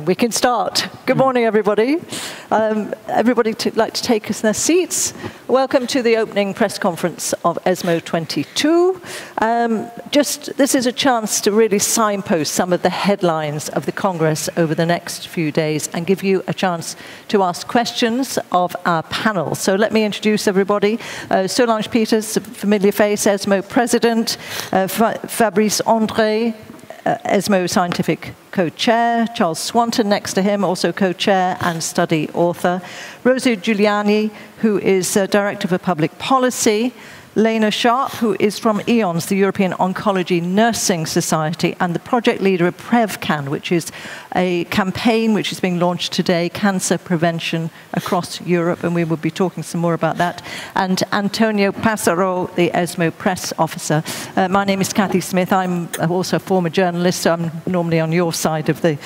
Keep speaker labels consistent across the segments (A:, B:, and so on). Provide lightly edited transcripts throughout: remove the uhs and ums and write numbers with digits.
A: We can start. Good morning, everybody. Everybody like to take us their seats. Welcome to the opening press conference of ESMO 22. This is a chance to really signpost some of the headlines of the Congress over the next few days and give you a chance to ask questions of our panel. So let me introduce everybody. Solange Peters, a familiar face, ESMO President. Fabrice André, ESMO Scientific Co-Chair, Charles Swanton next to him, also Co-Chair and Study Author, Rosa Giuliani, who is Director for Public Policy, Lena, who is from EONS, the European Oncology Nursing Society, and the project leader of PrevCan, which is a campaign which is being launched today, cancer prevention across Europe, and we will be talking some more about that. And Antonio Passaro, the ESMO press officer. My name is Cathy Smith. I'm also a former journalist, so I'm normally on your side of the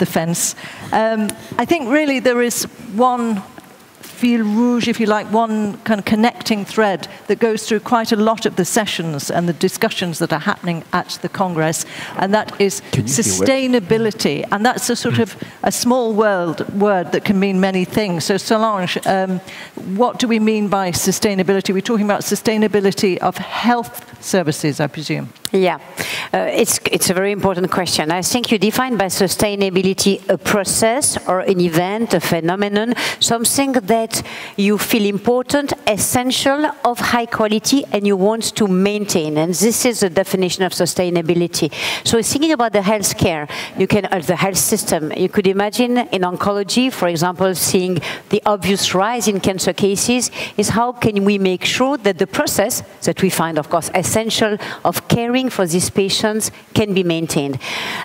A: fence. I think really there is one fil rouge, if you like, one kind of connecting thread that goes through quite a lot of the sessions and the discussions that are happening at the Congress, and that is sustainability. And that's a sort of a small word that can mean many things. So Solange, what do we mean by sustainability? We're talking about sustainability of health services, I presume.
B: Yeah, it's a very important question. I think you define by sustainability a process or an event, a phenomenon, something that you feel important, essential, of high quality, and you want to maintain. And this is the definition of sustainability. So thinking about the healthcare, the health system, you could imagine in oncology, for example, seeing the obvious rise in cancer cases, is how can we make sure that the process that we find, of course, essential of caring for these patients can be maintained.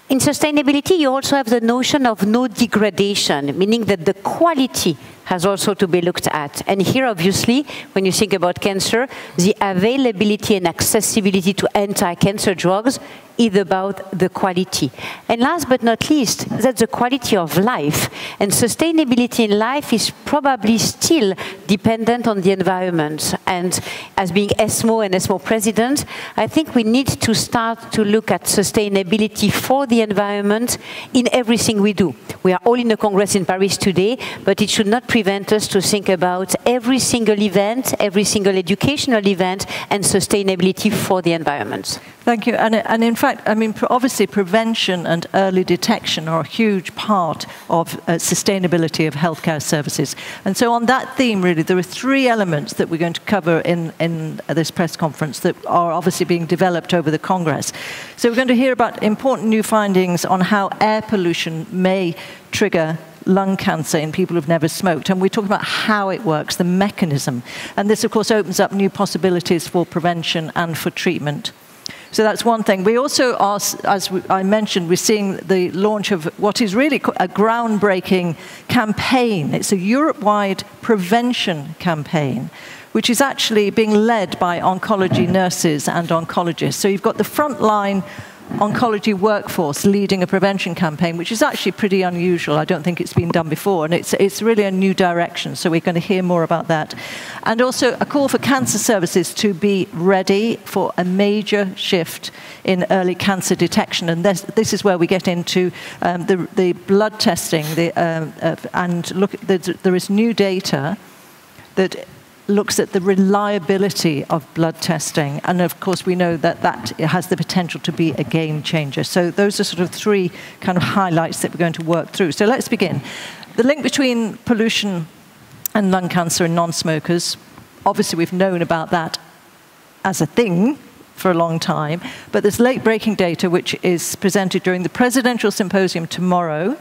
B: In sustainability, you also have the notion of no degradation, meaning that the quality has also to be looked at. And here, obviously, when you think about cancer, the availability and accessibility to anti-cancer drugs is about the quality. And last but not least, that's the quality of life. And sustainability in life is probably still dependent on the environment. And as being ESMO and ESMO president, I think we need to start to look at sustainability for the environment in everything we do. We are all in the Congress in Paris today, but it should not prevent us to think about every single event, every single educational event, and sustainability for the environment.
A: Thank you. And in fact, I mean, obviously prevention and early detection are a huge part of sustainability of healthcare services. And so on that theme, really, there are three elements that we're going to cover in this press conference that are obviously being developed over the Congress. So we're going to hear about important new findings on how air pollution may trigger lung cancer in people who've never smoked. And we're talking about how it works, the mechanism. And this, of course, opens up new possibilities for prevention and for treatment. So that's one thing. We also are, as I mentioned, we're seeing the launch of what is really a groundbreaking campaign. It's a Europe-wide prevention campaign, which is actually being led by oncology nurses and oncologists. So you've got the frontline oncology workforce leading a prevention campaign, which is actually pretty unusual. I don't think it's been done before, and it's really a new direction, so we're going to hear more about that. And also a call for cancer services to be ready for a major shift in early cancer detection, and this is where we get into the blood testing, and look, there is new data that looks at the reliability of blood testing. And of course, we know that that has the potential to be a game changer. So those are sort of three kind of highlights that we're going to work through. So let's begin. The link between pollution and lung cancer in non-smokers, obviously we've known about that as a thing for a long time, but there's late-breaking data which is presented during the presidential symposium tomorrow,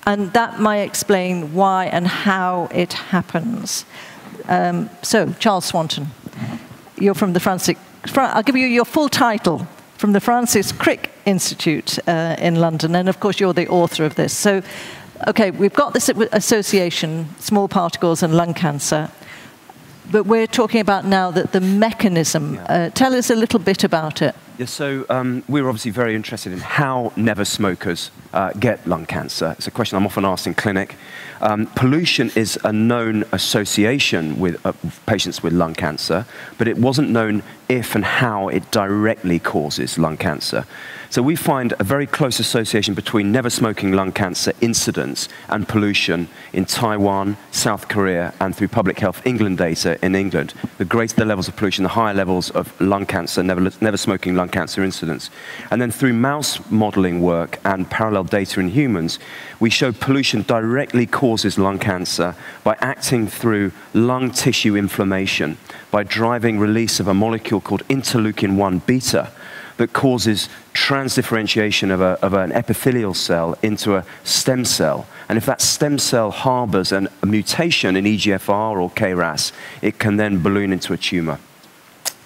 A: and that might explain why and how it happens. So, Charles Swanton, you're from the I'll give you your full title, from the Francis Crick Institute in London, and of course you're the author of this. So, okay, we've got this association, small particles and lung cancer, but we're talking about now that the mechanism. Tell us a little bit about it.
C: Yeah, so we were obviously very interested in how never smokers get lung cancer. It's a question I'm often asked in clinic. Pollution is a known association with patients with lung cancer, but it wasn't known if and how it directly causes lung cancer. So we find a very close association between never smoking lung cancer incidence and pollution in Taiwan, South Korea, and through Public Health England data in England. The greater the levels of pollution, the higher levels of lung cancer, never smoking lung cancer incidence. And then through mouse modeling work and parallel data in humans, we show pollution directly causes lung cancer by acting through lung tissue inflammation, by driving release of a molecule called interleukin-1 beta, that causes transdifferentiation of an epithelial cell into a stem cell. And if that stem cell harbors a mutation in EGFR or KRAS, it can then balloon into a tumor.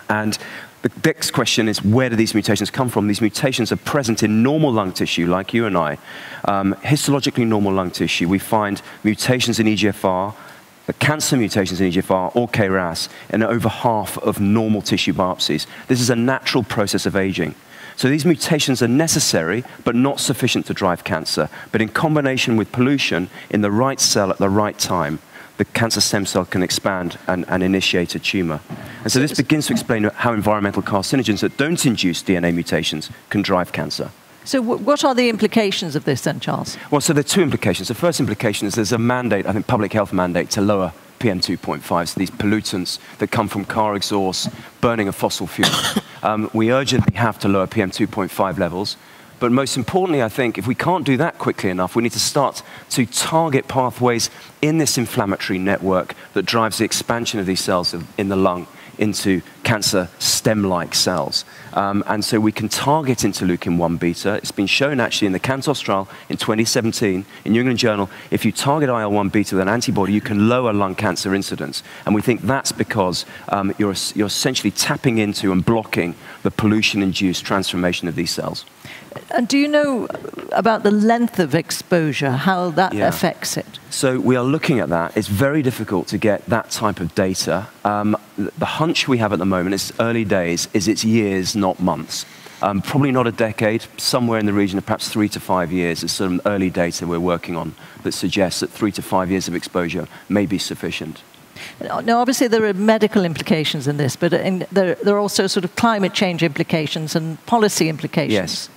C: And the next question is, where do these mutations come from? These mutations are present in normal lung tissue, like you and I. Histologically normal lung tissue, we find mutations in EGFR, the cancer mutations in EGFR or KRAS in over half of normal tissue biopsies. This is a natural process of aging. So these mutations are necessary, but not sufficient to drive cancer. But in combination with pollution in the right cell at the right time, the cancer stem cell can expand and initiate a tumor. And so this begins to explain how environmental carcinogens that don't induce DNA mutations can drive cancer.
A: So what are the implications of this then, Charles?
C: Well, so there are two implications. The first implication is there's a mandate, I think public health mandate, to lower PM2.5, so these pollutants that come from car exhaust, burning of fossil fuel. We urgently have to lower PM2.5 levels. But most importantly, I think, if we can't do that quickly enough, we need to start to target pathways in this inflammatory network that drives the expansion of these cells in the lung into cancer stem-like cells. And so we can target interleukin-1 beta. It's been shown actually in the CANTOS trial in 2017 in New England Journal, if you target IL-1 beta with an antibody, you can lower lung cancer incidence. And we think that's because you're essentially tapping into and blocking the pollution-induced transformation of these cells.
A: And do you know about the length of exposure, how that affects it?
C: So we are looking at that. It's very difficult to get that type of data. The hunch we have at the moment, it's early days, is it's years, not months. Probably not a decade, somewhere in the region of perhaps 3 to 5 years is some early data we're working on that suggests that 3 to 5 years of exposure may be sufficient.
A: Now, obviously, there are medical implications in this, but there are also sort of climate change implications and policy implications.
C: Yes.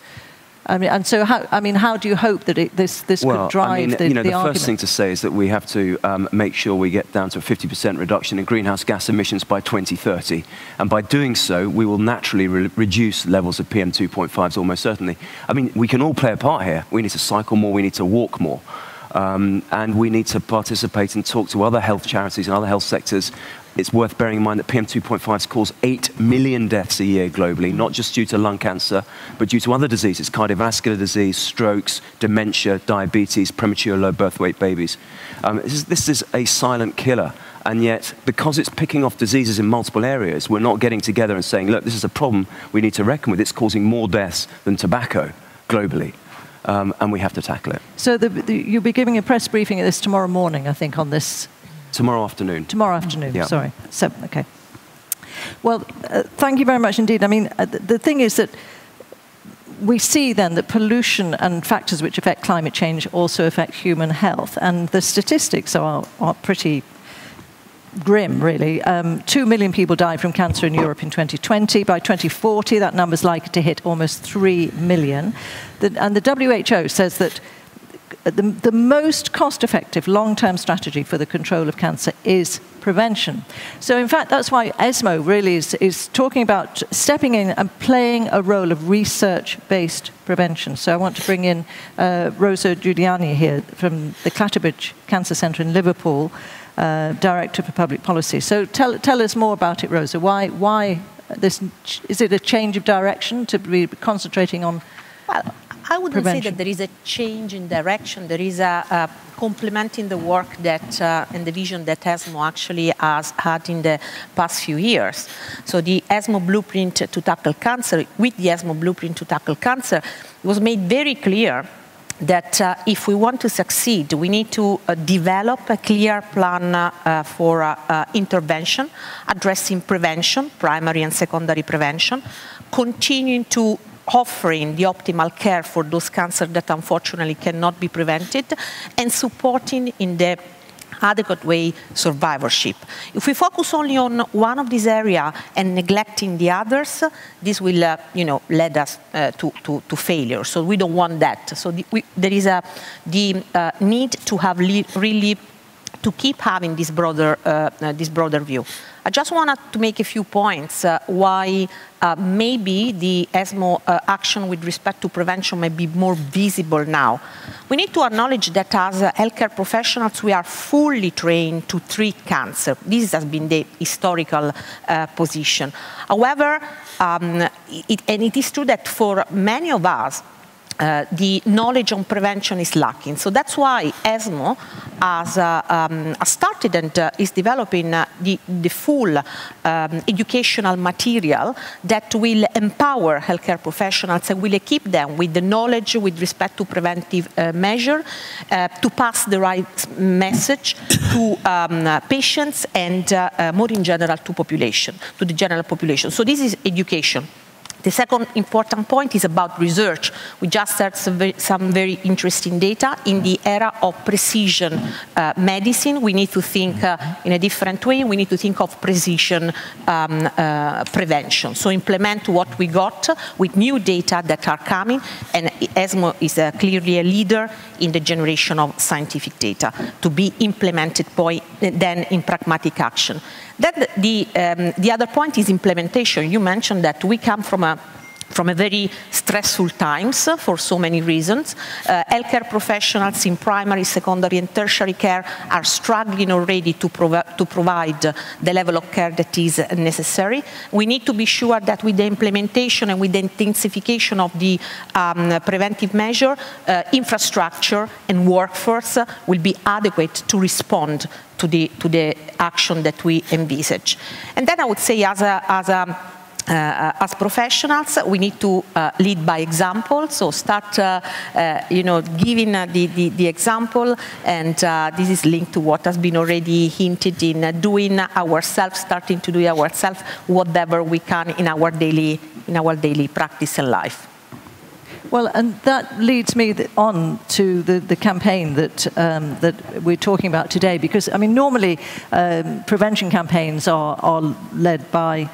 A: I mean, and so how do you hope that this could drive the
C: the
A: argument?
C: first thing to say is that we have to make sure we get down to a 50% reduction in greenhouse gas emissions by 2030. And by doing so, we will naturally reduce levels of PM2.5s almost certainly. I mean, we can all play a part here. We need to cycle more, we need to walk more. And we need to participate and talk to other health charities and other health sectors. It's worth bearing in mind that PM2.5s cause 8 million deaths a year globally, not just due to lung cancer, but due to other diseases, cardiovascular disease, strokes, dementia, diabetes, premature low birth weight babies. This is a silent killer. And yet, because it's picking off diseases in multiple areas, we're not getting together and saying, look, this is a problem we need to reckon with. It's causing more deaths than tobacco globally. And we have to tackle it.
A: So you'll be giving a press briefing at this tomorrow morning, I think, on this.
C: Tomorrow afternoon.
A: Tomorrow afternoon,
C: yeah.
A: Sorry. So, okay. Well, thank you very much indeed. I mean, the thing is that we see then that pollution and factors which affect climate change also affect human health. And the statistics are pretty grim, really. 2 million people died from cancer in Europe in 2020. By 2040, that number is likely to hit almost 3 million. And the WHO says that the most cost-effective long-term strategy for the control of cancer is prevention. So in fact, that's why ESMO really is talking about stepping in and playing a role of research-based prevention. So I want to bring in Rosa Giuliani here from the Clatterbridge Cancer Centre in Liverpool, Director for Public Policy. So tell us more about it, Rosa. Why this? Is it a change of direction to be concentrating on
D: I wouldn't
A: prevention?
D: say that there is a change in direction. There is a complementing the work that and the vision that ESMO actually has had in the past few years. So the ESMO blueprint to tackle cancer, with the ESMO blueprint to tackle cancer, it was made very clear that if we want to succeed, we need to develop a clear plan for intervention, addressing prevention, primary and secondary prevention, continuing to offering the optimal care for those cancers that unfortunately cannot be prevented, and supporting in the adequate way survivorship. If we focus only on one of these areas and neglecting the others, this will lead us to failure. So we don't want that. So there is the need to have really to keep having this broader view. I just wanted to make a few points why maybe the ESMO action with respect to prevention may be more visible now. We need to acknowledge that as healthcare professionals, we are fully trained to treat cancer. This has been the historical position. However, it is true that for many of us, the knowledge on prevention is lacking. So that's why ESMO has started and is developing the full educational material that will empower healthcare professionals and will equip them with the knowledge with respect to preventive measure to pass the right message to patients and more in general to the general population. So this is education. The second important point is about research. We just heard some very interesting data. In the era of precision medicine, we need to think in a different way. We need to think of precision prevention. So implement what we got with new data that are coming, and ESMO is clearly a leader in the generation of scientific data to be implemented then in pragmatic action. Then the other point is implementation. You mentioned that we come from a very stressful times for so many reasons. Healthcare professionals in primary, secondary and tertiary care are struggling already to provide the level of care that is necessary. We need to be sure that with the implementation and with the intensification of the preventive measure, infrastructure and workforce will be adequate to respond to the action that we envisage. And then I would say as professionals, we need to lead by example. So start, giving the example, and this is linked to what has been already hinted in doing ourselves, starting to do ourselves whatever we can in our daily practice and life.
A: Well, and that leads me on to the campaign that we're talking about today, because I mean normally prevention campaigns are led by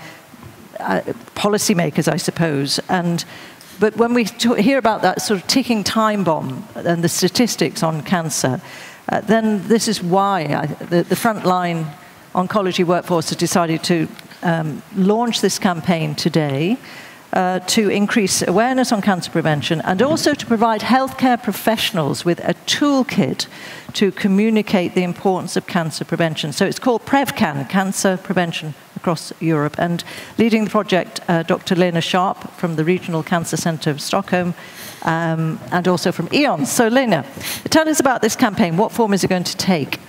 A: policymakers, I suppose, but when we hear about that sort of ticking time bomb and the statistics on cancer, then this is why the frontline oncology workforce has decided to launch this campaign today to increase awareness on cancer prevention and also to provide healthcare professionals with a toolkit to communicate the importance of cancer prevention. So it's called PrevCan, Cancer Prevention Across Europe. And leading the project, Dr. Lena Sharp from the Regional Cancer Centre of Stockholm, and also from EONS. So Lena, tell us about this campaign. What form is it going to take?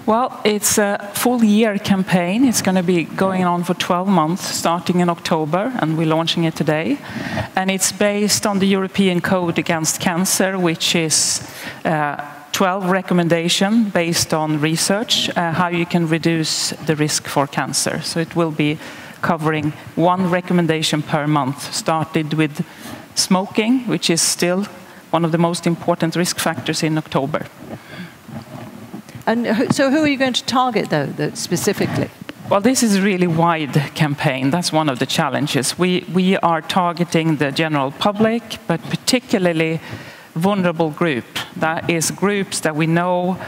E: Well, it's a full-year campaign. It's going to be going on for 12 months, starting in October, and we're launching it today. And it's based on the European Code Against Cancer, which is 12 recommendations based on research, how you can reduce the risk for cancer. So it will be covering one recommendation per month, started with smoking, which is still one of the most important risk factors in October.
A: And so who are you going to target, though, specifically?
E: Well, this is a really wide campaign. That's one of the challenges. We are targeting the general public, but particularly vulnerable group. That is groups that we know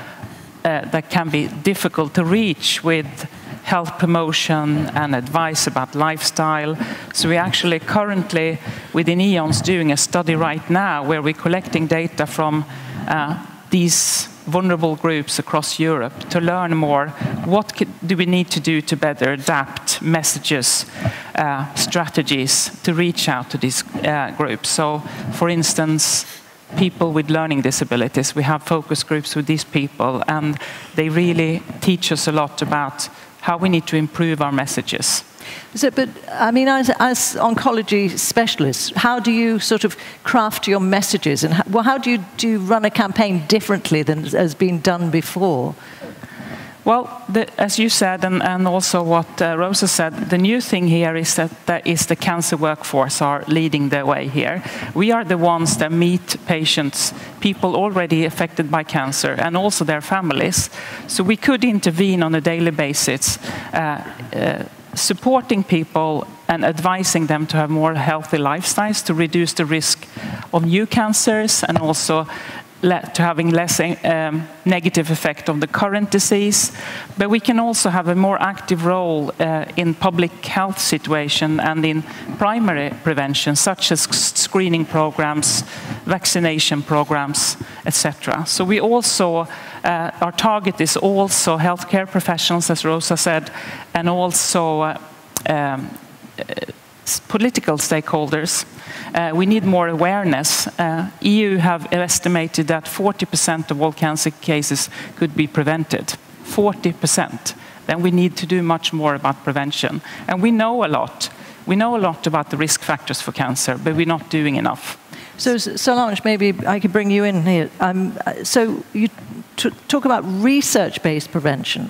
E: that can be difficult to reach with health promotion and advice about lifestyle. So we're actually currently within EONS doing a study right now where we're collecting data from these vulnerable groups across Europe to learn more. What do we need to do to better adapt messages, strategies to reach out to these groups? So, for instance, people with learning disabilities, we have focus groups with these people, and they really teach us a lot about how we need to improve our messages.
A: So, but I mean, as oncology specialists, how do you sort of craft your messages, and how do you run a campaign differently than has been done before?
E: Well, as you said, and also what Rosa said, the new thing here is that the cancer workforce are leading the way here. We are the ones that meet patients, people already affected by cancer, and also their families. So we could intervene on a daily basis, supporting people and advising them to have more healthy lifestyles to reduce the risk of new cancers, and also to having less negative effect on the current disease. But we can also have a more active role in public health situation and in primary prevention, such as screening programs, vaccination programs, etc. So we also, our target is also healthcare professionals, as Rosa said, and also political stakeholders. We need more awareness. EU have estimated that 40% of all cancer cases could be prevented. 40%. Then we need to do much more about prevention. And we know a lot. We know a lot about the risk factors for cancer, but we're not doing enough.
A: So Solange, maybe I could bring you in here. So you talk about research-based prevention.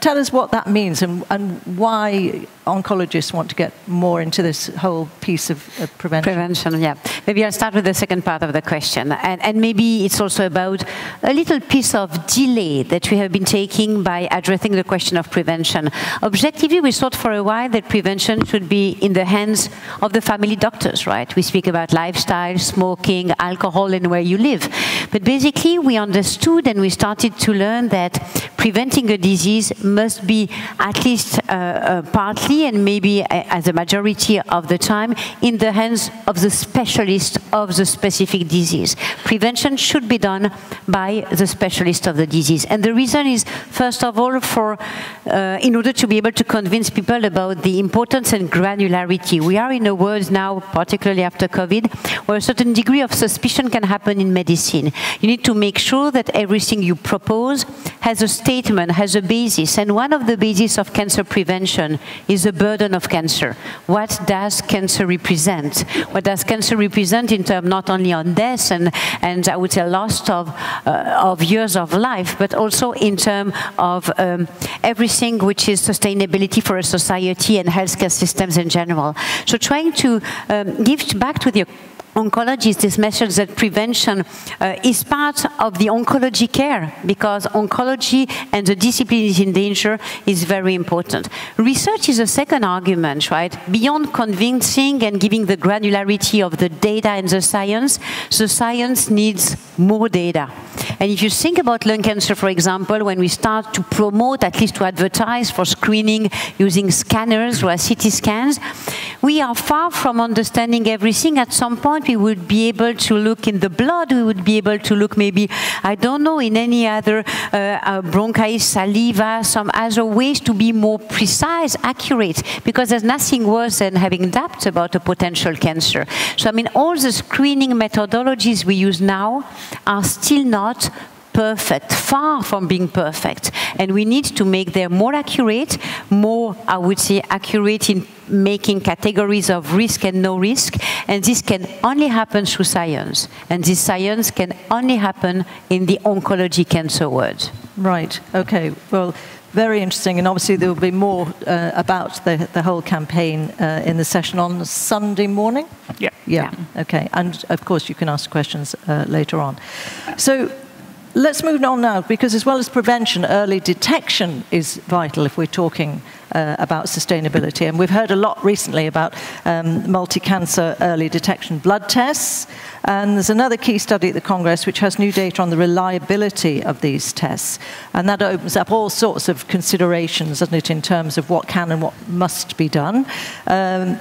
A: Tell us what that means and why oncologists want to get more into this whole piece of prevention.
B: Prevention, yeah. Maybe I'll start with the second part of the question. And maybe it's also about a little piece of delay that we have been taking by addressing the question of prevention. Objectively, we thought for a while that prevention should be in the hands of the family doctors, right? We speak about lifestyle, smoking, alcohol, and where you live. But basically, we understood and we started to learn that preventing a disease must be at least partly and maybe as a majority of the time in the hands of the specialist of the specific disease. Prevention should be done by the specialist of the disease. And the reason is, first of all, in order to be able to convince people about the importance and granularity. We are in a world now, particularly after COVID, where a certain degree of suspicion can happen in medicine. You need to make sure that everything you propose has a statement, has a basis. And one of the bases of cancer prevention is the burden of cancer. What does cancer represent? What does cancer represent in terms not only on death and I would say loss of years of life, but also in terms of everything which is sustainability for a society and healthcare systems in general. So trying to give back to the oncologists this message that prevention is part of the oncology care, because oncology and the discipline is in danger is very important. Research is a second argument, right? Beyond convincing and giving the granularity of the data and the science needs more data. And if you think about lung cancer, for example, when we start to promote, at least to advertise for screening using scanners or CT scans, we are far from understanding everything. At some point, we would be able to look in the blood, we would be able to look maybe, I don't know, in any other bronchi, saliva, some other ways to be more precise, accurate, because there's nothing worse than having doubts about a potential cancer. So, I mean, all the screening methodologies we use now are still not perfect, far from being perfect. And we need to make them more accurate, more, I would say, accurate in making categories of risk and no risk. And this can only happen through science. And this science can only happen in the oncology cancer world.
A: Right, okay. Well, very interesting. And obviously there will be more about the whole campaign in the session on Sunday morning?
E: Yeah.
A: Yeah, okay. And of course you can ask questions later on. So, let's move on now, because as well as prevention, early detection is vital if we're talking about sustainability. And we've heard a lot recently about multi-cancer early detection blood tests. And there's another key study at the Congress which has new data on the reliability of these tests. And that opens up all sorts of considerations, doesn't it, in terms of what can and what must be done.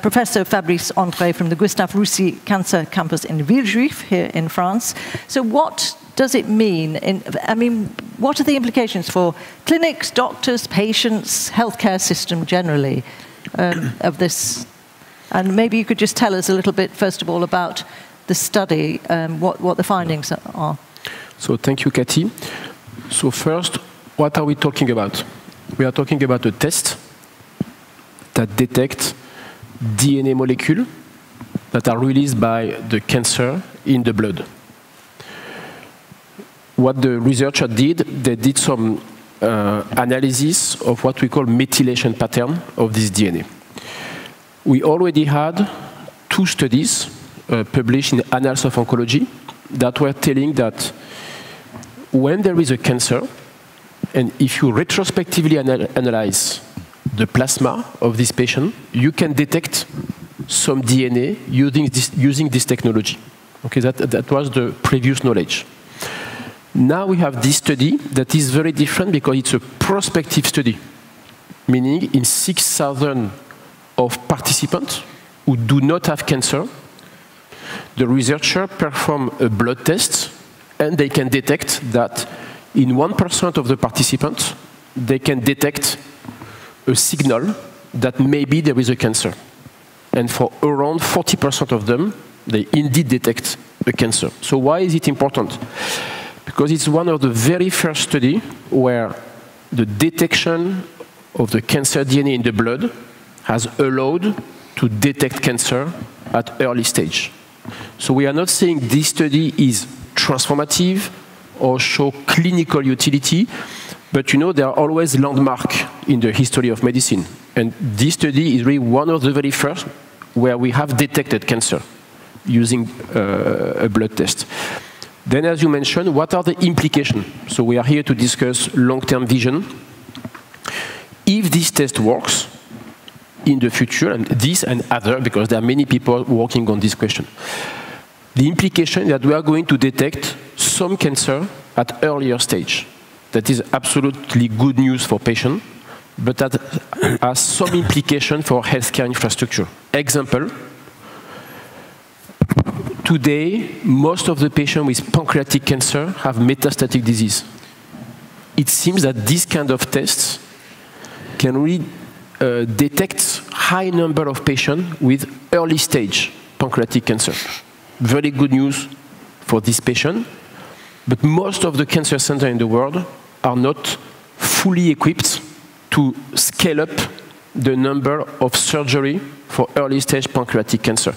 A: Professor Fabrice André from the Gustave Roussy Cancer Campus in Villejuif here in France. So what does it mean? I mean, what are the implications for clinics, doctors, patients, healthcare system generally of this? And maybe you could just tell us a little bit, first of all, about the study, what the findings are.
F: So thank you, Cathy. So first, what are we talking about? We are talking about a test that detect DNA molecules that are released by the cancer in the blood. What the researcher did, they did some analysis of what we call methylation pattern of this DNA. We already had 2 studies published in Annals of Oncology that were telling that when there is a cancer, and if you retrospectively analyze the plasma of this patient, you can detect some DNA using this technology. Okay, that was the previous knowledge. Now we have this study that is very different because it's a prospective study, meaning in 6,000 of participants who do not have cancer, the researcher perform a blood test and they can detect that in 1% of the participants, they can detect a signal that maybe there is a cancer. And for around 40% of them, they indeed detect a cancer. So why is it important? Because it's one of the very first studies where the detection of the cancer DNA in the blood has allowed to detect cancer at early stage. So we are not saying this study is transformative or show clinical utility, but you know, there are always landmarks in the history of medicine. And this study is really one of the very first where we have detected cancer using a blood test. Then, as you mentioned, what are the implications? So we are here to discuss long-term vision. If this test works in the future, and this and other, because there are many people working on this question, the implication is that we are going to detect some cancer at earlier stage. That is absolutely good news for patients, but that has some implication for healthcare infrastructure. Example, today, most of the patients with pancreatic cancer have metastatic disease. It seems that this kind of tests can really detect high number of patients with early stage pancreatic cancer. Very good news for this patient, but most of the cancer centers in the world are not fully equipped to scale up the number of surgery for early stage pancreatic cancer.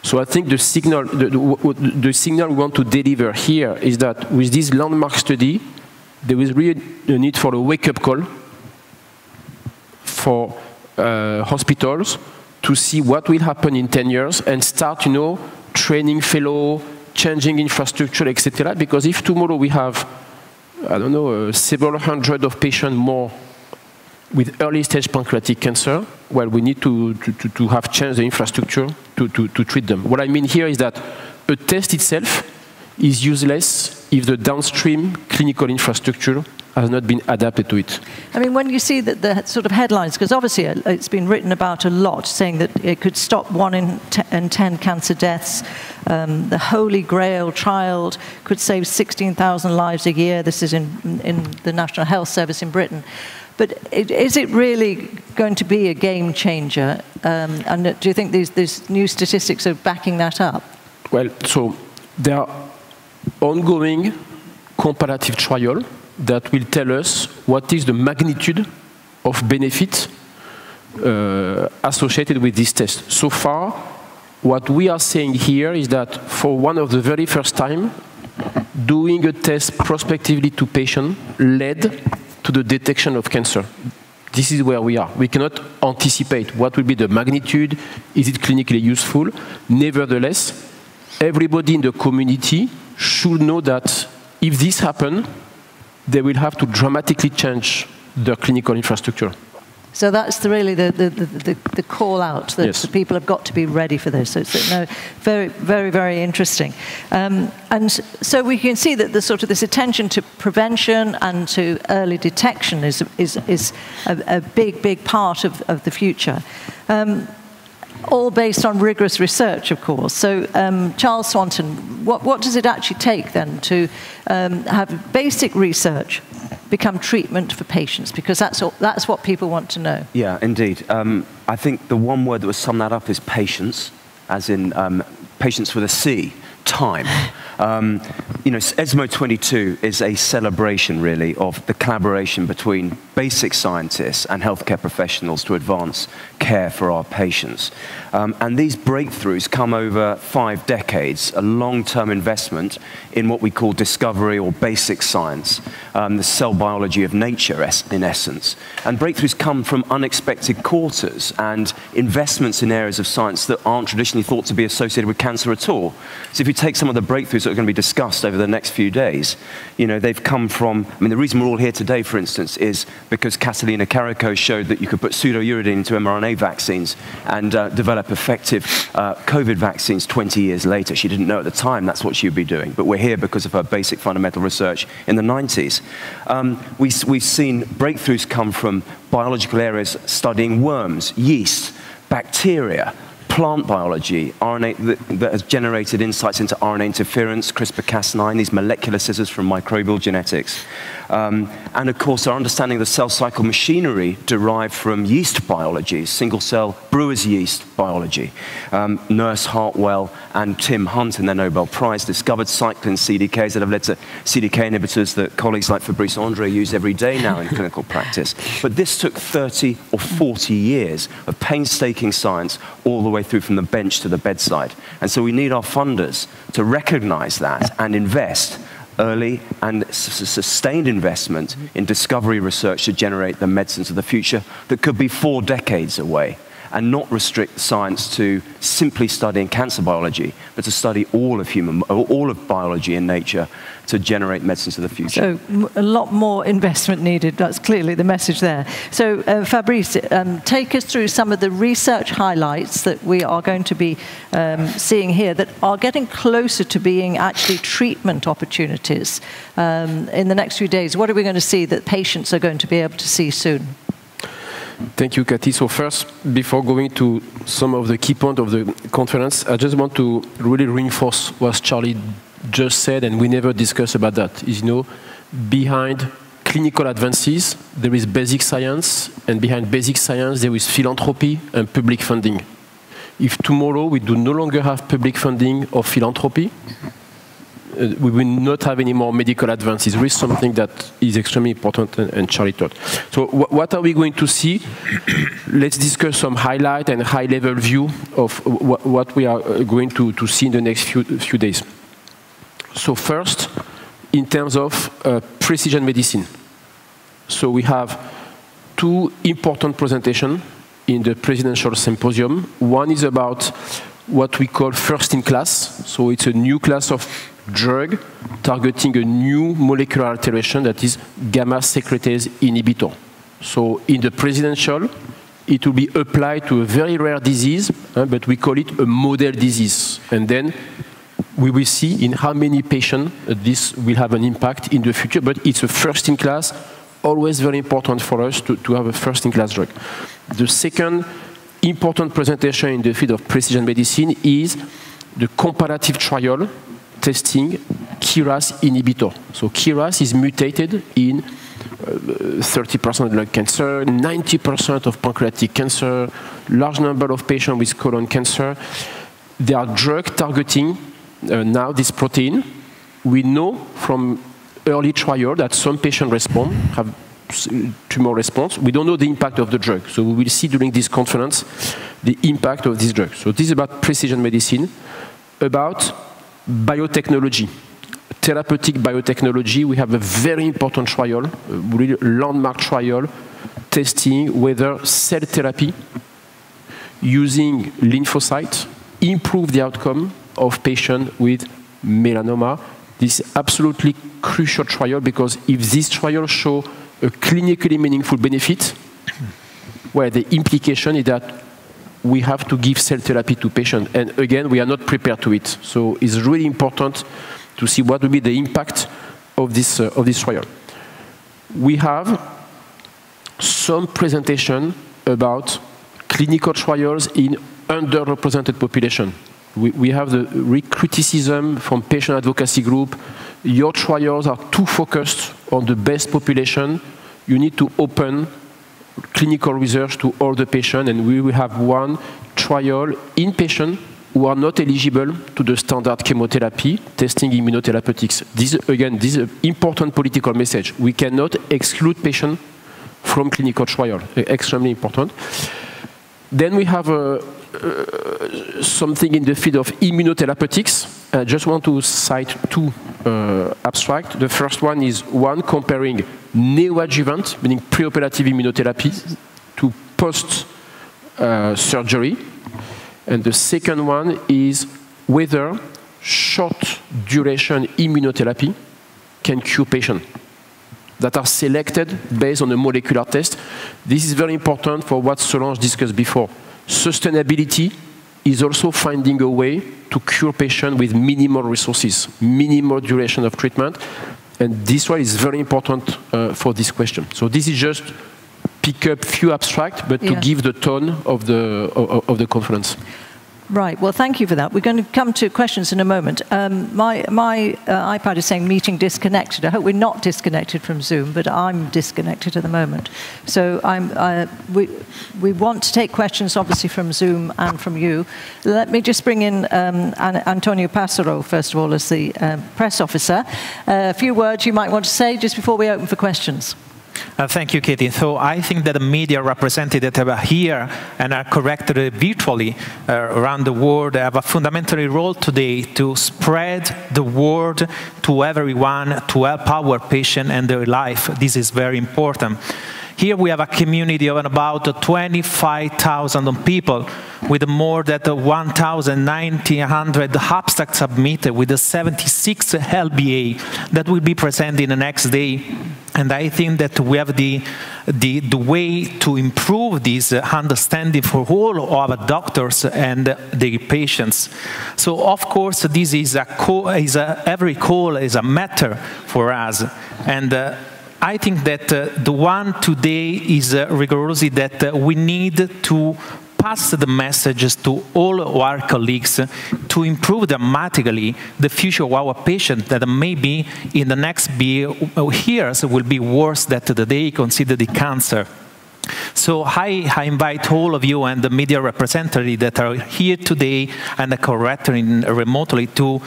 F: So I think the signal we want to deliver here is that with this landmark study, there is really a need for a wake-up call for hospitals to see what will happen in 10 years and start, you know, training fellow, changing infrastructure, etc. Because if tomorrow we have, I don't know, several hundred of patients more with early stage pancreatic cancer, well, we need to have changed the infrastructure to treat them. What I mean here is that a test itself is useless if the downstream clinical infrastructure has not been adapted to it.
A: I mean, when you see that the sort of headlines, because obviously it's been written about a lot, saying that it could stop 1 in 10 cancer deaths, the Holy Grail child could save 16,000 lives a year. This is in the National Health Service in Britain. But is it really going to be a game changer? And do you think these new statistics are backing that up?
F: Well, so there are ongoing comparative trials that will tell us what is the magnitude of benefit associated with this test. So far, what we are saying here is that for one of the very first time, doing a test prospectively to patients led to the detection of cancer. This is where we are. We cannot anticipate what will be the magnitude. Is it clinically useful? Nevertheless, everybody in the community should know that if this happens, they will have to dramatically change their clinical infrastructure.
A: So that's really the call out that yes. The people have got to be ready for this. So it's very, very, very interesting. And so we can see that the sort of this attention to prevention and to early detection is a big, big part of the future. All based on rigorous research, of course. So, Charles Swanton, what does it actually take then to have basic research become treatment for patients? Because that's what people want to know.
C: Yeah, indeed. I think the one word that would sum that up is patience, as in patience with a C, time. You know, ESMO 22 is a celebration, really, of the collaboration between basic scientists and healthcare professionals to advance care for our patients. And these breakthroughs come over 5 decades, a long-term investment in what we call discovery or basic science, the cell biology of nature, in essence. And breakthroughs come from unexpected quarters and investments in areas of science that aren't traditionally thought to be associated with cancer at all. So if you take some of the breakthroughs that are going to be discussed over the next few days, you know, they've come from, I mean, the reason we're all here today, for instance, is because Catalina Carrico showed that you could put pseudouridine into mRNA vaccines and develop effective COVID vaccines 20 years later. She didn't know at the time that's what she'd be doing, but we're here because of her basic fundamental research in the 90s. We've seen breakthroughs come from biological areas studying worms, yeast, bacteria, plant biology, RNA that has generated insights into RNA interference, CRISPR-Cas9, these molecular scissors from microbial genetics. And of course, our understanding of the cell cycle machinery derived from yeast biology, single-cell brewer's yeast biology. Nurse Hartwell and Tim Hunt in their Nobel Prize discovered cyclin CDKs that have led to CDK inhibitors that colleagues like Fabrice and André use every day now in clinical practice. But this took 30 or 40 years of painstaking science all the way through from the bench to the bedside. And so we need our funders to recognize that and invest early and sustained investment in discovery research to generate the medicines of the future that could be 4 decades away, and not restrict science to simply studying cancer biology, but to study all of biology in nature to generate medicines of the future.
A: So a lot more investment needed. That's clearly the message there. So Fabrice, take us through some of the research highlights that we are going to be seeing here that are getting closer to being actually treatment opportunities in the next few days. What are we going to see that patients are going to be able to see soon?
F: Thank you, Cathy. So first, before going to some of the key points of the conference, I just want to really reinforce what Charlie just said, and we never discussed about that, is, you know, behind clinical advances, there is basic science, and behind basic science, there is philanthropy and public funding. If tomorrow we do no longer have public funding or philanthropy, we will not have any more medical advances. There is something that is extremely important, and Charlie taught. So what are we going to see? Let's discuss some highlight and high-level view of what we are going to see in the next few days. So first, in terms of precision medicine. So we have 2 important presentations in the presidential symposium. One is about what we call first-in-class. So it's a new class of drug targeting a new molecular alteration that is gamma secretase inhibitor. So in the presidential, it will be applied to a very rare disease, but we call it a model disease. And then we will see in how many patients this will have an impact in the future, but it's a first-in-class, always very important for us to have a first-in-class drug. The second important presentation in the field of precision medicine is the comparative trial testing KRAS inhibitor. So KRAS is mutated in 30% of lung cancer, 90% of pancreatic cancer, large number of patients with colon cancer. They are drug targeting now this protein. We know from early trial that some patients respond, have tumor response. We don't know the impact of the drug. So we will see during this conference the impact of this drug. So this is about precision medicine. About biotechnology, therapeutic biotechnology, we have a very important trial, a really landmark trial, testing whether cell therapy using lymphocytes improve the outcome of patients with melanoma. This is absolutely crucial trial, because if this trial shows a clinically meaningful benefit, where the implication is that we have to give cell therapy to patients. And again, we are not prepared to it. So it's really important to see what will be the impact of this trial. We have some presentation about clinical trials in underrepresented population. We have the criticism from patient advocacy group. Your trials are too focused on the best population. You need to open clinical research to all the patients, and we will have one trial in patient who are not eligible to the standard chemotherapy, testing immunotherapeutics. This is an important political message. We cannot exclude patients from clinical trial, extremely important. Then we have something in the field of immunotherapeutics. I just want to cite two abstracts. The first one is comparing neoadjuvant, meaning preoperative immunotherapy, to post-surgery. And the second one is whether short duration immunotherapy can cure patients that are selected based on a molecular test. This is very important for what Solange discussed before. Sustainability is also finding a way to cure patients with minimal resources, minimal duration of treatment. And this one is very important for this question. So this is just pick up few abstracts, but to give the tone of the conference.
A: Right. Well, thank you for that. We're going to come to questions in a moment. My iPad is saying meeting disconnected. I hope we're not disconnected from Zoom, but I'm disconnected at the moment. So we want to take questions, obviously, from Zoom and from you. Let me just bring in Antonio Passaro, first of all, as the press officer. A few words you might want to say just before we open for questions.
G: Thank you, Katie. So I think that the media representatives are here and are corrected virtually around the world have a fundamental role today to spread the word to everyone, to help our patients and their life. This is very important. Here we have a community of about 25,000 people with more than 1,900 abstracts submitted with the 76 LBA that will be presented the next day. And I think that we have the way to improve this understanding for all of our doctors and the patients. So of course, this is every call is a matter for us. And I think that the one today is rigorously that we need to pass the messages to all of our colleagues to improve dramatically the future of our patients that maybe in the next years will be worse than they consider the cancer. So I invite all of you and the media representatives that are here today and are correcting remotely to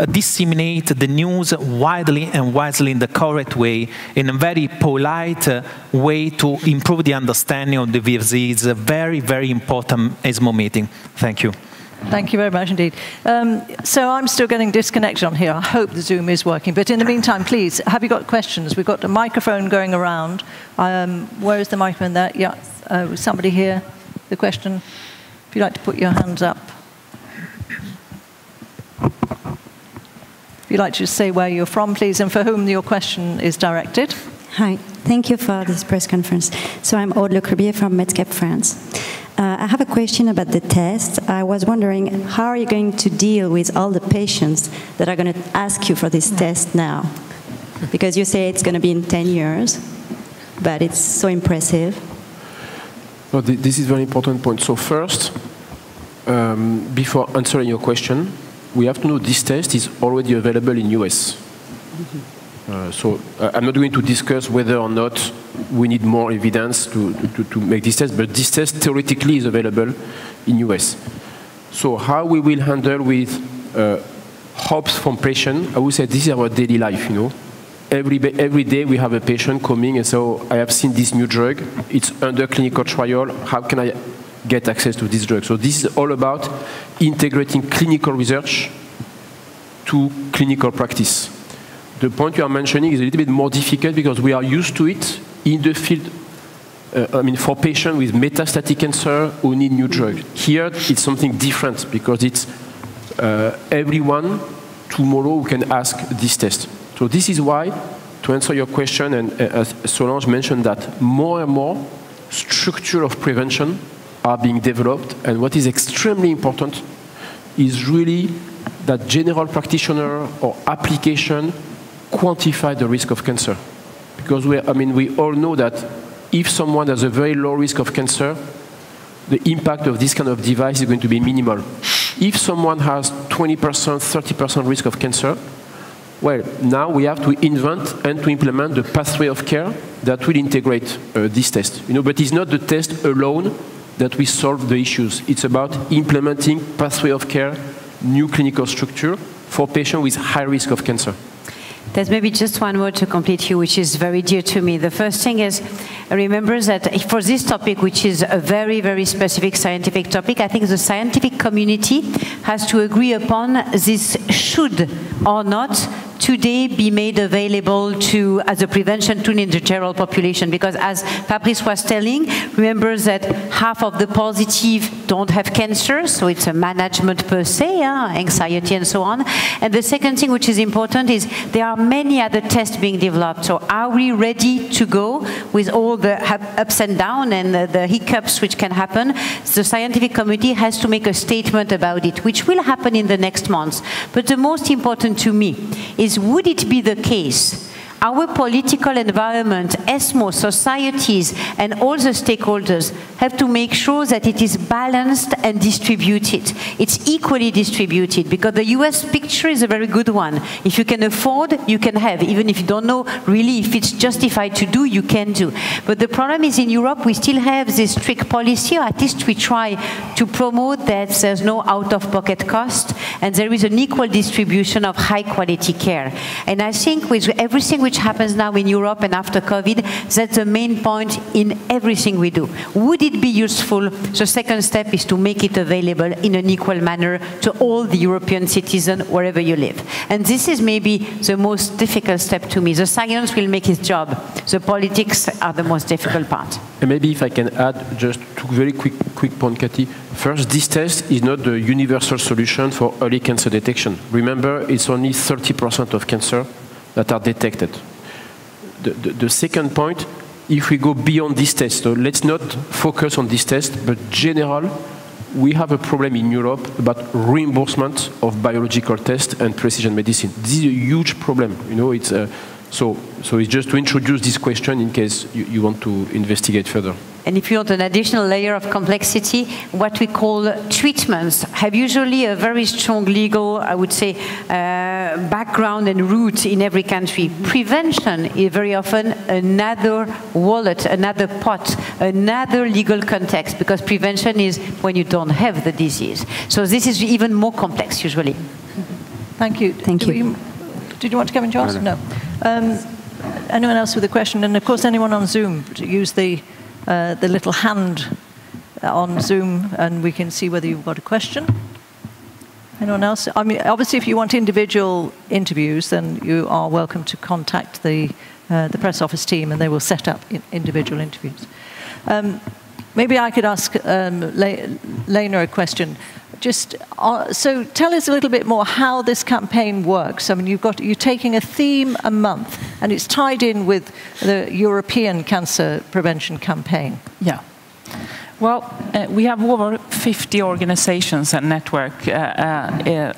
G: disseminate the news widely and wisely in the correct way, in a very polite way to improve the understanding of the disease. A very, very important ESMO meeting. Thank you.
A: Thank you very much indeed. So I'm still getting disconnected on here. I hope the Zoom is working. But in the meantime, please, have you got questions? We've got a microphone going around. Where is the microphone there? Yeah, somebody here. The question, if you'd like to put your hands up. If you'd like to just say where you're from, please, and for whom your question is directed.
H: Hi, thank you for this press conference. So I'm Aude Lecrebier from Medscape France. I have a question about the test. I was wondering, how are you going to deal with all the patients that are going to ask you for this test now? Because you say it's going to be in 10 years, but it's so impressive.
F: Well, this is a very important point. So first, before answering your question, we have to know this test is already available in US. So I'm not going to discuss whether or not we need more evidence to make this test, but this test theoretically is available in US. So how we will handle with hopes from patients, I would say this is our daily life, you know. Every day we have a patient coming and so I have seen this new drug, it's under clinical trial, how can I get access to this drug? So this is all about integrating clinical research to clinical practice. The point you are mentioning is a little bit more difficult because we are used to it in the field, for patients with metastatic cancer who need new drugs. Here, it's something different because it's everyone tomorrow who can ask this test. So this is why, to answer your question, and as Solange mentioned that, more and more structure of prevention are being developed, and what is extremely important is really that general practitioner or application quantify the risk of cancer. Because we all know that if someone has a very low risk of cancer, the impact of this kind of device is going to be minimal. If someone has 20%, 30% risk of cancer, well, now we have to invent and to implement the pathway of care that will integrate this test. But it's not the test alone that we solve the issues. It's about implementing pathway of care, new clinical structure for patients with high risk of cancer.
B: There's maybe just one word to complete here, which is very dear to me. The first thing is, remember that for this topic, which is a very, very specific scientific topic, I think the scientific community has to agree upon this should or not today be made available as a prevention tool in the general population. Because as Fabrice was telling, remember that half of the positive don't have cancer, so it's a management per se, anxiety and so on. And the second thing which is important is there are many other tests being developed. So are we ready to go with all the ups and downs and the hiccups which can happen? The scientific community has to make a statement about it, which will happen in the next months. But the most important to me is, would it be the case our political environment, ESMO, societies, and all the stakeholders have to make sure that it is balanced and distributed. It's equally distributed, because the US picture is a very good one. If you can afford, you can have. Even if you don't know really if it's justified to do, you can do. But the problem is in Europe, we still have this strict policy, or at least we try to promote that there's no out-of-pocket cost, and there is an equal distribution of high-quality care. And I think with everything which happens now in Europe and after COVID, that's the main point in everything we do. Would it be useful? The second step is to make it available in an equal manner to all the European citizens wherever you live. And this is maybe the most difficult step to me. The science will make its job. The politics are the most difficult part.
F: And maybe if I can add just two very quick points, Cathy. First, this test is not the universal solution for early cancer detection. Remember, it's only 30% of cancer that are detected. The second point, if we go beyond this test, so let's not focus on this test, but general, we have a problem in Europe about reimbursement of biological tests and precision medicine. This is a huge problem. You know, it's so it's just to introduce this question in case you want to investigate further.
B: And if you want an additional layer of complexity, what we call treatments have usually a very strong legal, I would say, background and root in every country. Prevention is very often another wallet, another pot, another legal context, because prevention is when you don't have the disease. So this is even more complex usually.
A: Thank you.
H: Thank you.
A: Did you want to come in, Charles? No. Anyone else with a question? And of course, anyone on Zoom, use the little hand on Zoom, and we can see whether you've got a question. Anyone else? I mean, obviously, if you want individual interviews, then you are welcome to contact the press office team, and they will set up individual interviews. Maybe I could ask Lena a question. Just so tell us a little bit more how this campaign works. I mean, you're taking a theme a month, and it's tied in with the European Cancer Prevention Campaign.
E: Yeah. Well, we have over 50 organizations and network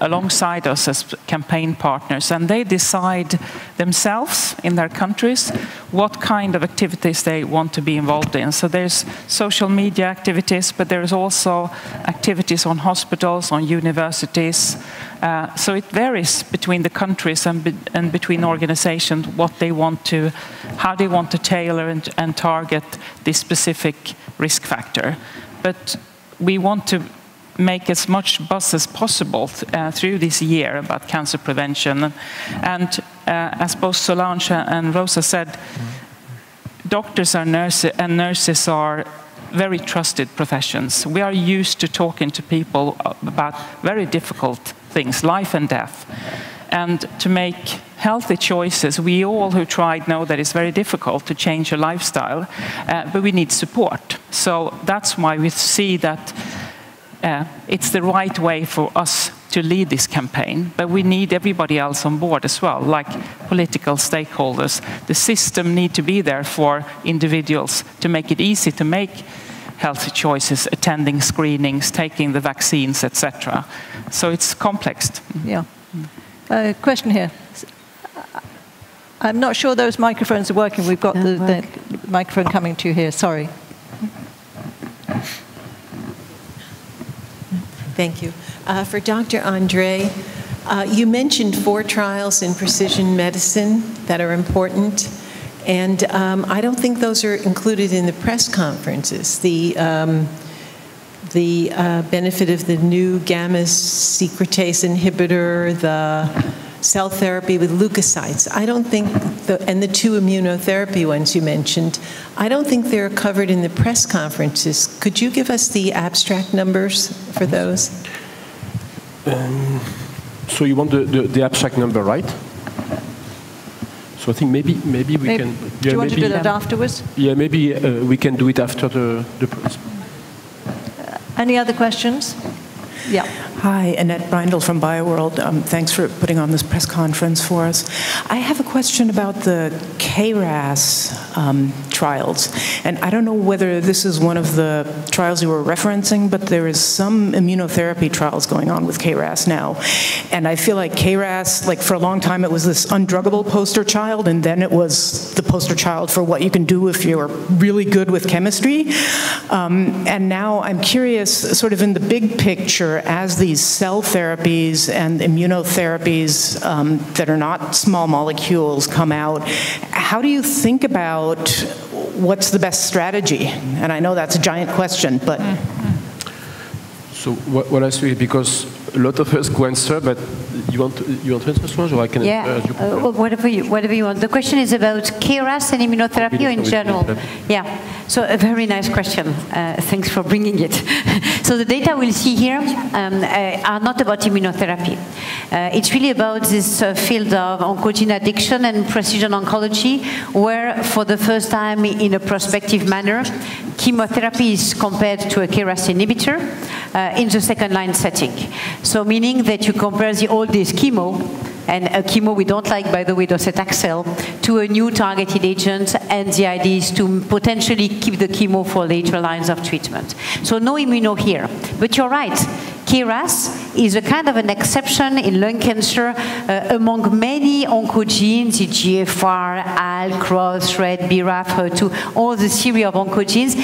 E: alongside us as campaign partners, and they decide themselves in their countries what kind of activities they want to be involved in. So there's social media activities, but there's also activities on hospitals, on universities. So it varies between the countries and between organizations what they want to, how they want to tailor and target this specific risk factor. But we want to make as much buzz as possible through this year about cancer prevention. And as both Solange and Rosa said, doctors and nurses are very trusted professions. We are used to talking to people about very difficult things, life and death. And to make healthy choices, we all who tried know that it's very difficult to change your lifestyle, but we need support. So that's why we see that it's the right way for us to lead this campaign, but we need everybody else on board as well, like political stakeholders. The system needs to be there for individuals to make it easy to make healthy choices, attending screenings, taking the vaccines, etc. So it's complex.
A: Yeah. Question here. I'm not sure those microphones are working. We've got the microphone coming to you here. Sorry.
I: Thank you. For Dr. André, you mentioned 4 trials in precision medicine that are important, and I don't think those are included in the press conferences. the benefit of the new gamma secretase inhibitor, the cell therapy with leukocytes. I don't think, and the two immunotherapy ones you mentioned, I don't think they're covered in the press conferences. Could you give us the abstract numbers for those?
F: So you want the abstract number, right? So I think maybe we can. Yeah,
A: do you want to do that afterwards?
F: Yeah, maybe we can do it after the press.
A: Any other questions? Yeah.
J: Hi, Annette Brindle from BioWorld. Thanks for putting on this press conference for us. I have a question about the KRAS trials. And I don't know whether this is one of the trials you were referencing, but there is some immunotherapy trials going on with KRAS now. And I feel like KRAS, like for a long time, it was this undruggable poster child, and then it was the poster child for what you can do if you're really good with chemistry. And now I'm curious, sort of in the big picture, as these cell therapies and immunotherapies that are not small molecules come out, how do you think about what's the best strategy? And I know that's a giant question, but...
F: So what I say, because a lot of us go answer, but you want to answer, Solange, or I can answer?
B: Whatever you want. The question is about KRAS and immunotherapy or in general? Yeah, so a very nice question. Thanks for bringing it. So the data we'll see here are not about immunotherapy. It's really about this field of oncogene addiction and precision oncology, where for the first time in a prospective manner, chemotherapy is compared to a KRAS inhibitor in the second-line setting. So meaning that you compare the oldest chemo, and a chemo we don't like, by the way, docetaxel, to a new targeted agent, and the idea is to potentially keep the chemo for later lines of treatment. So no immuno here. But you're right, KRAS is a kind of an exception in lung cancer among many oncogenes, EGFR, ALK, ROS, RET, BRAF, HER2, all the series of oncogenes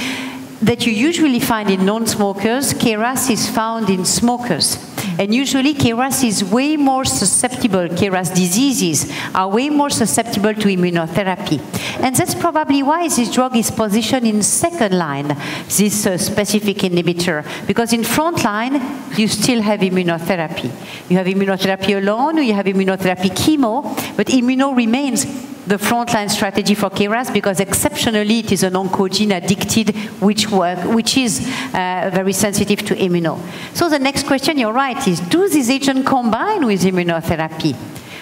B: that you usually find in non-smokers. KRAS is found in smokers. And usually KRAS is way more susceptible, KRAS diseases are way more susceptible to immunotherapy. And that's probably why this drug is positioned in second line, this specific inhibitor. Because in front line, you still have immunotherapy. You have immunotherapy alone, or you have immunotherapy chemo, but immuno remains the frontline strategy for KRAS, because exceptionally it is an oncogene addicted which is very sensitive to immuno. So the next question, you're right, is do these agents combine with immunotherapy?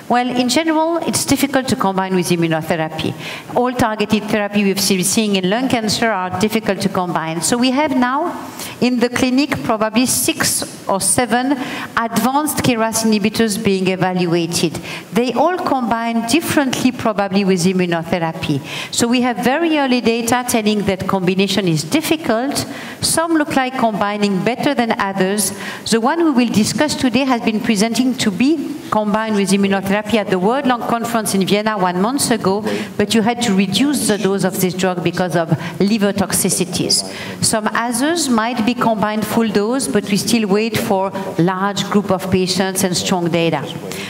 B: Well, in general, it's difficult to combine with immunotherapy. All targeted therapy we've been seeing in lung cancer are difficult to combine. So we have now in the clinic probably 6 or 7 advanced KRAS inhibitors being evaluated. They all combine differently probably with immunotherapy. So we have very early data telling that combination is difficult. Some look like combining better than others. The one we will discuss today has been presenting to be combined with immunotherapy at the World Lung Conference in Vienna 1 month ago, but you had to reduce the dose of this drug because of liver toxicities. Some others might be combined full dose, but we still wait for large group of patients and strong data.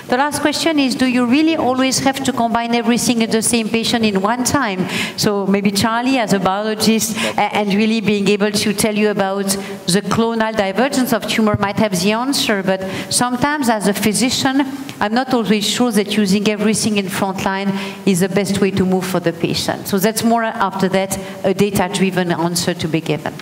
B: The last question is, do you really always have to combine everything in the same patient in one time? So maybe Charlie, as a biologist, and really being able to tell you about the clonal divergence of tumor might have the answer, but sometimes as a physician, I'm not always sure that using everything in front line is the best way to move for the patient. So that's more, after that, a data-driven answer to be given.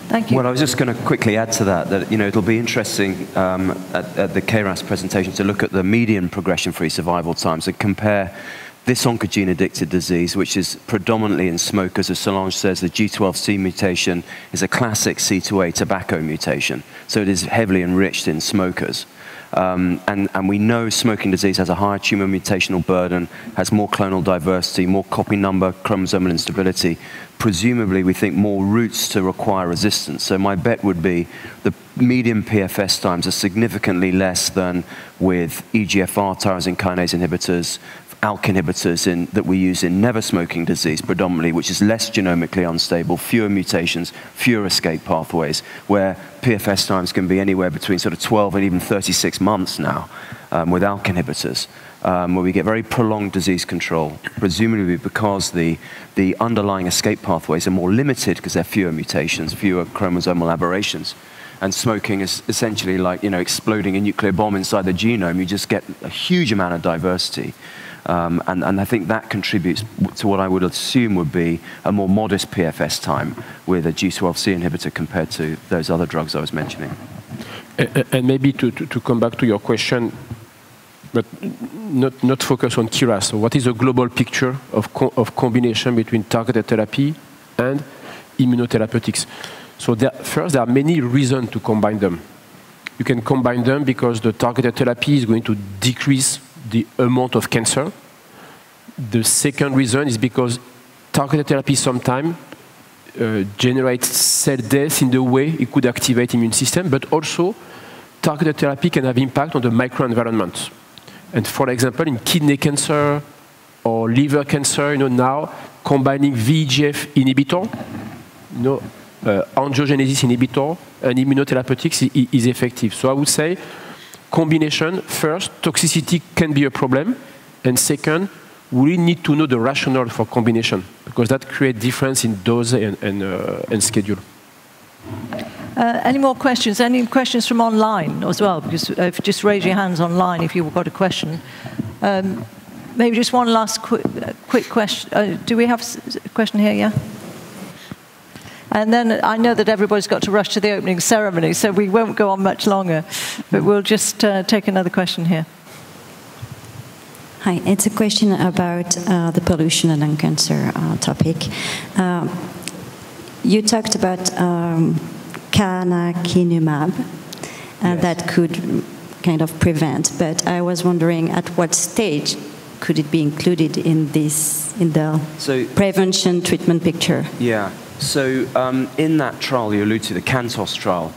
A: Thank you.
C: Well, I was just going to quickly add to that, it'll be interesting at the KRAS presentation to look at the median progression-free survival times and compare this oncogene-addicted disease, which is predominantly in smokers. As Solange says, the G12C mutation is a classic C2A tobacco mutation, so it is heavily enriched in smokers. And we know smoking disease has a higher tumor mutational burden, has more clonal diversity, more copy number, chromosomal instability. Presumably, we think more routes to require resistance. So my bet would be the median PFS times are significantly less than with EGFR tyrosine kinase inhibitors, ALK inhibitors that we use in never-smoking disease predominantly, which is less genomically unstable, fewer mutations, fewer escape pathways, where PFS times can be anywhere between sort of 12 and even 36 months now with ALK inhibitors. where we get very prolonged disease control, presumably because the underlying escape pathways are more limited because there are fewer mutations, fewer chromosomal aberrations. And smoking is essentially like, exploding a nuclear bomb inside the genome. You just get a huge amount of diversity. And I think that contributes to what I would assume would be a more modest PFS time with a G12C inhibitor compared to those other drugs I was mentioning.
F: And maybe to come back to your question, but not focus on KRAS. So what is a global picture of combination between targeted therapy and immunotherapeutics? So first, there are many reasons to combine them. You can combine them because the targeted therapy is going to decrease the amount of cancer. The second reason is because targeted therapy sometimes generates cell death in the way it could activate immune system, but also targeted therapy can have impact on the microenvironment. And for example, in kidney cancer or liver cancer, now combining VEGF inhibitor, angiogenesis inhibitor, and immunotherapeutics is effective. So I would say combination, first, toxicity can be a problem, and second, we need to know the rationale for combination, because that creates difference in dose and schedule.
A: Any more questions? Any questions from online as well? Because just raise your hands online if you've got a question. Maybe just one last quick question. Do we have a question here? Yeah. And then I know that everybody's got to rush to the opening ceremony, so we won't go on much longer. But we'll just take another question here.
H: Hi, it's a question about the pollution and lung cancer topic. You talked about canakinumab
C: Yes.
H: that could kind of prevent, but I was wondering at what stage could it be included in the prevention treatment picture?
C: Yeah. So in that trial you alluded to, the CANTOS trial,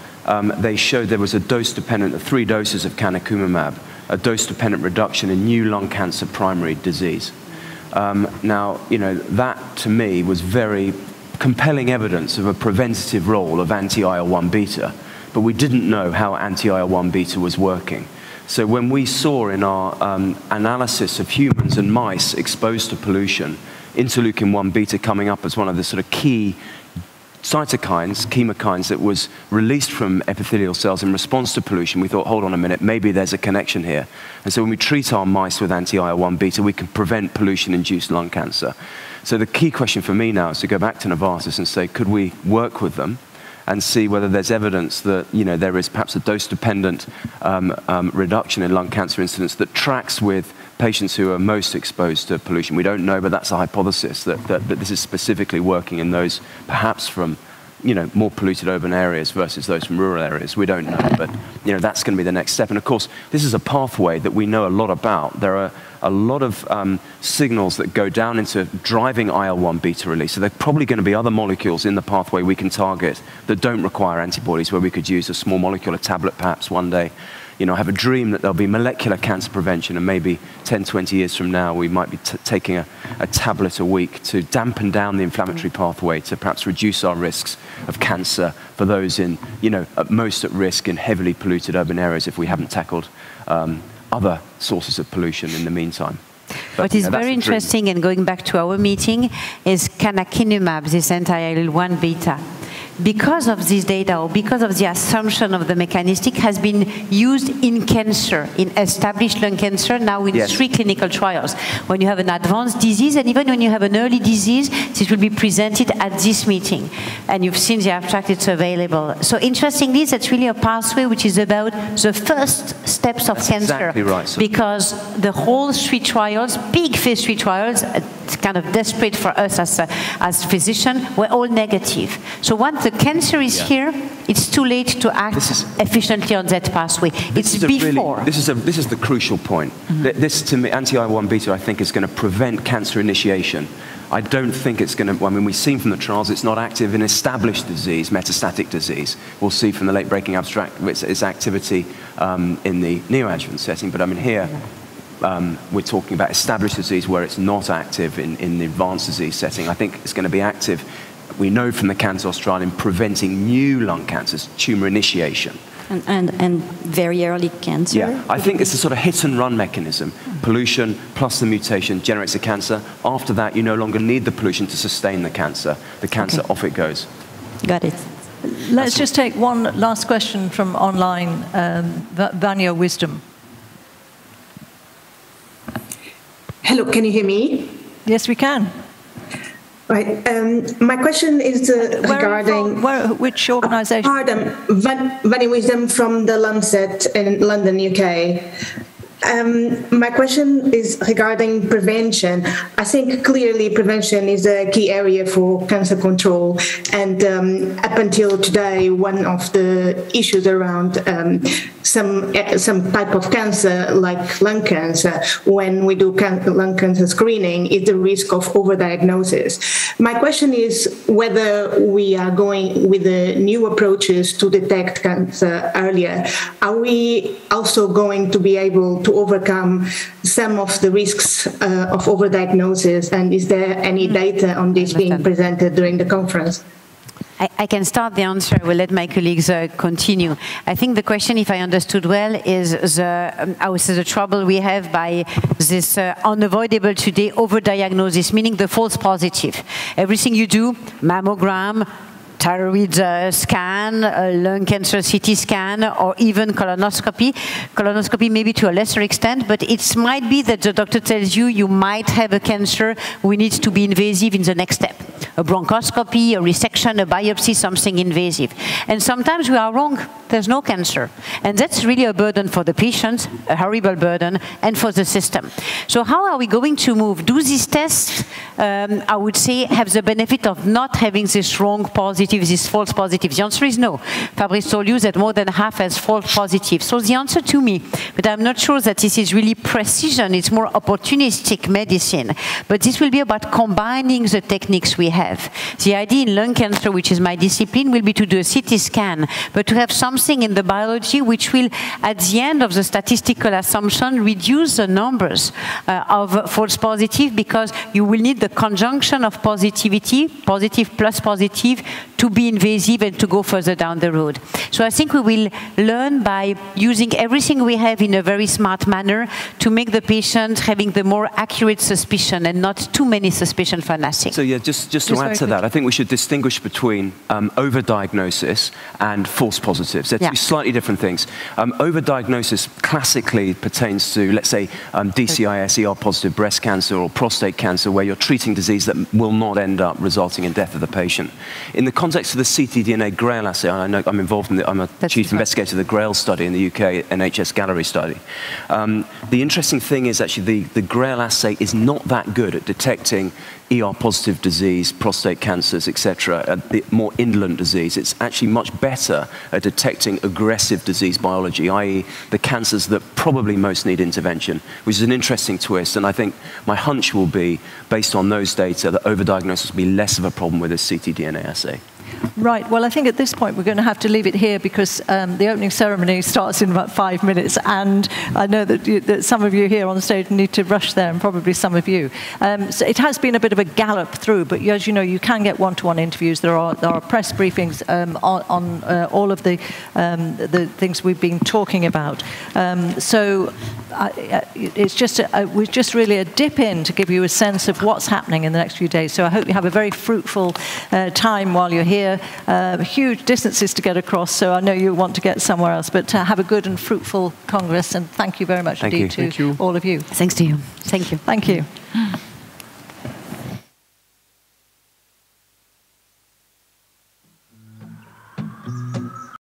C: they showed there was a dose-dependent, 3 doses of canakinumab, a dose-dependent reduction in new lung cancer primary disease. Now, that to me was very compelling evidence of a preventative role of anti-IL-1 beta, but we didn't know how anti-IL-1 beta was working. So when we saw in our analysis of humans and mice exposed to pollution, interleukin-1 beta coming up as one of the sort of key cytokines, chemokines that was released from epithelial cells in response to pollution, we thought, hold on a minute, maybe there's a connection here. And so when we treat our mice with anti-IL-1 beta, we can prevent pollution-induced lung cancer. So the key question for me now is to go back to Novartis and say, could we work with them and see whether there's evidence that there is perhaps a dose-dependent reduction in lung cancer incidence that tracks with patients who are most exposed to pollution. We don't know, but that's a hypothesis that this is specifically working in those perhaps from more polluted urban areas versus those from rural areas. We don't know, but that's going to be the next step. And of course, this is a pathway that we know a lot about. There are a lot of signals that go down into driving IL-1 beta release. So there are probably going to be other molecules in the pathway we can target that don't require antibodies, where we could use a small molecule, a tablet perhaps one day. I have a dream that there'll be molecular cancer prevention, and maybe 10, 20 years from now, we might be taking a tablet a week to dampen down the inflammatory pathway to perhaps reduce our risks of cancer for those in, most at risk in heavily polluted urban areas if we haven't tackled other sources of pollution in the meantime.
B: What is very interesting, and going back to our meeting, is canakinumab, this anti-IL-1 beta. Because of this data, or because of the assumption of the mechanistic, has been used in cancer, in established lung cancer, now in 3 clinical trials. When you have an advanced disease, and even when you have an early disease, this will be presented at this meeting. And you've seen the abstract, it's available. So interestingly, that's really a pathway which is about the first steps of cancer.
C: Exactly right.
B: Because the whole 3 trials, big phase 3 trials, it's kind of desperate for us as physicians, were all negative. So once the cancer is here, it's too late to act efficiently on that pathway. It's before.
C: This is the crucial point. This, to me, anti-IL-1 beta, I think, is going to prevent cancer initiation. I don't think it's going to, we've seen from the trials it's not active in established disease, metastatic disease. We'll see from the late-breaking abstract its activity in the neoadjuvant setting. But here, we're talking about established disease where it's not active in the advanced disease setting. I think it's going to be active, we know from the CANTOS trial, in preventing new lung cancers, tumor initiation.
H: And very early cancer?
C: Yeah, I think it's a sort of hit and run mechanism. Pollution plus the mutation generates a cancer. After that, you no longer need the pollution to sustain the cancer. The cancer, off it goes.
H: Got it.
A: Let's just take one last question from online, Vanya Wisdom.
K: Hello, can you hear me?
A: Yes, we can.
K: Right. My question is regarding...
A: which organisation?
K: Pardon, Vanya Wisdom from the Lancet in London, UK. My question is regarding prevention. I think clearly prevention is a key area for cancer control. And up until today, one of the issues around some type of cancer, like lung cancer, when we do lung cancer screening, is the risk of overdiagnosis. My question is whether we are going with the new approaches to detect cancer earlier. Are we also going to be able to overcome some of the risks of overdiagnosis? And is there any data on this being presented during the conference?
B: I can start the answer. I will let my colleagues continue. I think the question, if I understood well, is the trouble we have by this unavoidable today overdiagnosis, meaning the false positive. Everything you do, mammogram, thyroid scan, lung cancer CT scan, or even colonoscopy. Colonoscopy maybe to a lesser extent, but it might be that the doctor tells you you might have a cancer, we need to be invasive in the next step. A bronchoscopy, a resection, a biopsy, something invasive. And sometimes we are wrong, there's no cancer. And that's really a burden for the patient, a horrible burden, and for the system. So how are we going to move? Do these tests, I would say, have the benefit of not having this wrong positive, this false positive? The answer is no. Fabrice told you that more than half has false positive. So the answer to me, but I'm not sure that this is really precision, it's more opportunistic medicine. But this will be about combining the techniques we have. The idea in lung cancer, which is my discipline, will be to do a CT scan, but to have something in the biology which will, at the end of the statistical assumption, reduce the numbers of false positive, because you will need the conjunction of positivity, positive plus positive, to be invasive and to go further down the road. So I think we will learn by using everything we have in a very smart manner to make the patient having the more accurate suspicion and not too many suspicion for nothing.
C: So yeah, just to add to that, I think we should distinguish between overdiagnosis and false positives. They're two slightly different things. Overdiagnosis classically pertains to, let's say, DCIS, ER-positive breast cancer or prostate cancer, where you're treating disease that will not end up resulting in death of the patient. In the context of the ctDNA GRAIL assay, I know I'm involved in the, I'm a chief investigator of the GRAIL study in the UK, NHS Gallery study. The interesting thing is actually the GRAIL assay is not that good at detecting ER-positive disease, prostate cancers, etc., the more indolent disease. It's actually much better at detecting aggressive disease biology, i.e. the cancers that probably most need intervention, which is an interesting twist. And I think my hunch will be, based on those data, that overdiagnosis will be less of a problem with this ctDNA assay.
A: Right. Well, I think at this point we're going to have to leave it here, because the opening ceremony starts in about 5 minutes, and I know that some of you here on the stage need to rush there, and probably some of you. So it has been a bit of a gallop through, but as you know, you can get one-to-one interviews. There are press briefings on all of the things we've been talking about. So it's just really a dip in to give you a sense of what's happening in the next few days. So I hope you have a very fruitful time while you're here. Huge distances to get across, so I know you want to get somewhere else, but have a good and fruitful Congress, and thank you very much indeed to all of you.
B: Thanks to you. Thank you.
A: Thank you.